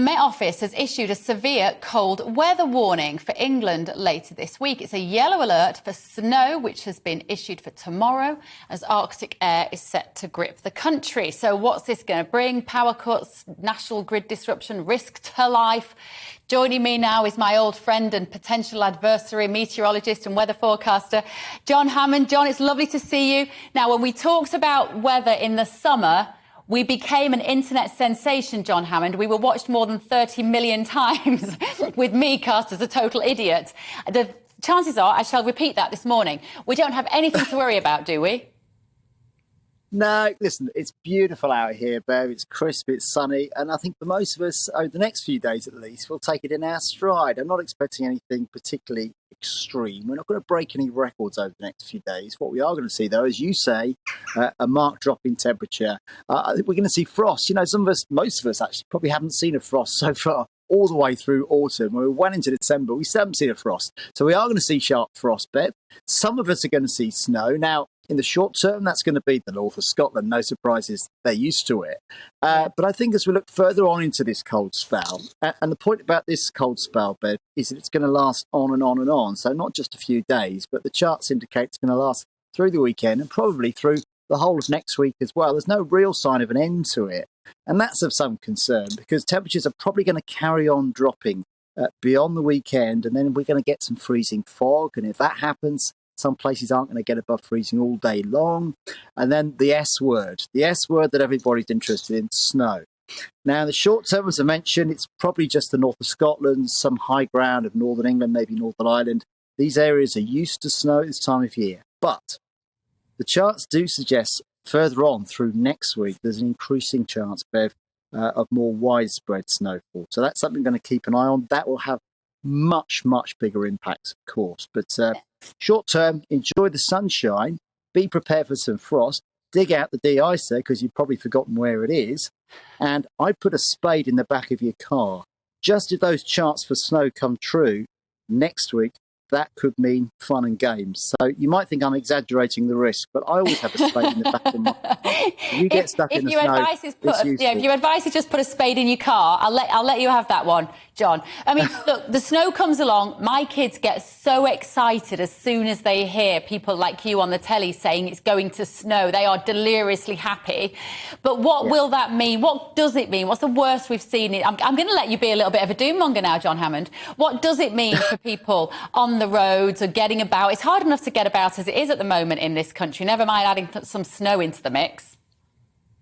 Met Office has issued a severe cold weather warning for England later this week. It's a yellow alert for snow, which has been issued for tomorrow as Arctic air is set to grip the country. So what's this going to bring? Power cuts, national grid disruption, risk to life. Joining me now is my old friend and potential adversary, meteorologist and weather forecaster, John Hammond. John, it's lovely to see you. Now, when we talked about weather in the summer, we became an internet sensation, John Hammond. We were watched more than 30 million times with me cast as a total idiot. The chances are I shall repeat that this morning. We don't have anything to worry about, do we? No, listen, it's beautiful out here, Bev. It's crisp, it's sunny, and I think for most of us, over the next few days at least, we'll take it in our stride. I'm not expecting anything particularly extreme. We're not going to break any records over the next few days. What we are going to see, though, as you say, a marked drop in temperature. I think we're going to see frost. You know, some of us, most of us actually, probably haven't seen a frost so far all the way through autumn. We're well into December. We still haven't seen a frost. So we are going to see sharp frost, Bev. Some of us are going to see snow. Now, in the short term, that's going to be the north of Scotland. No surprises, they're used to it. But I think as we look further on into this cold spell, and the point about this cold spell, Bev, is that it's going to last on and on and on. So not just a few days, but the charts indicate it's going to last through the weekend and probably through the whole of next week as well. There's no real sign of an end to it. And that's of some concern because temperatures are probably going to carry on dropping beyond the weekend. And then we're going to get some freezing fog. And if that happens, some places aren't going to get above freezing all day long. And then the S word that everybody's interested in, snow. Now, in the short term, as I mentioned, it's probably just the north of Scotland, some high ground of northern England, maybe Northern Ireland. These areas are used to snow at this time of year. But the charts do suggest further on through next week, there's an increasing chance, Bev, of more widespread snowfall. So that's something we're going to keep an eye on. That will have much, much bigger impacts, of course. But short term, enjoy the sunshine, be prepared for some frost, dig out the de-icer because you've probably forgotten where it is. And I put a spade in the back of your car. Just if those charts for snow come true next week, that could mean fun and games. So you might think I'm exaggerating the risk, but I always have a spade in the back of my car. If you get stuck in the snow, if your advice is just put a spade in your car, I'll let you have that one, John. I mean, look, the snow comes along. My kids get so excited as soon as they hear people like you on the telly saying it's going to snow. They are deliriously happy. But what will that mean? What does it mean? What's the worst we've seen? I'm going to let you be a little bit of a doom-monger now, John Hammond. What does it mean for people on the roads or getting about? It's hard enough to get about as it is at the moment in this country, never mind adding some snow into the mix.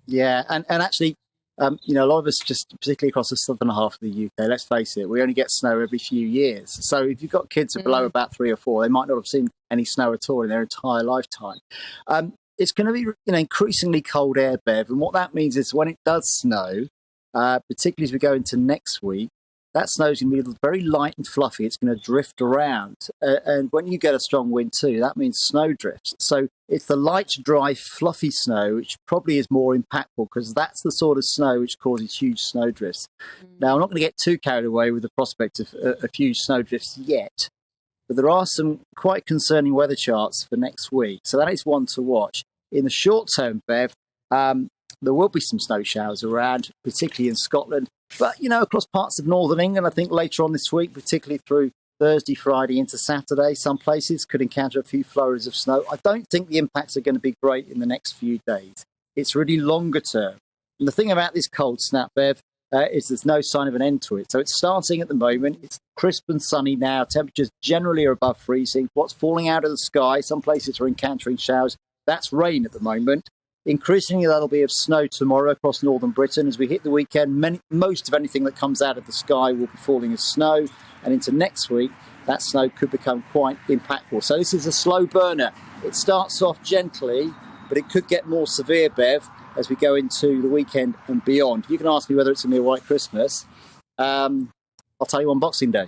Yeah, and actually, a lot of us, just particularly across the southern half of the UK, let's face it, we only get snow every few years. So if you've got kids below about 3 or 4, they might not have seen any snow at all in their entire lifetime. It's going to be increasingly cold air, Bev, and what that means is when it does snow, particularly as we go into next week, that snow is going to be very light and fluffy. It's going to drift around. And when you get a strong wind too, that means snow drifts. So it's the light, dry, fluffy snow, which probably is more impactful because that's the sort of snow which causes huge snow drifts. Now, I'm not going to get too carried away with the prospect of huge snow drifts yet, but there are some quite concerning weather charts for next week. So that is one to watch. In the short term, Bev, there will be some snow showers around, particularly in Scotland. But, across parts of northern England, I think later on this week, particularly through Thursday, Friday into Saturday, some places could encounter a few flurries of snow. I don't think the impacts are going to be great in the next few days. It's really longer term. And the thing about this cold snap, Bev, is there's no sign of an end to it. So it's starting at the moment. It's crisp and sunny now. Temperatures generally are above freezing. What's falling out of the sky, some places are encountering showers. That's rain at the moment. Increasingly, that'll be of snow tomorrow across northern Britain. As we hit the weekend, most of anything that comes out of the sky will be falling as snow. And into next week, that snow could become quite impactful. So this is a slow burner. It starts off gently, but it could get more severe, Bev, as we go into the weekend and beyond. You can ask me whether it's going to be a white Christmas. I'll tell you on Boxing Day.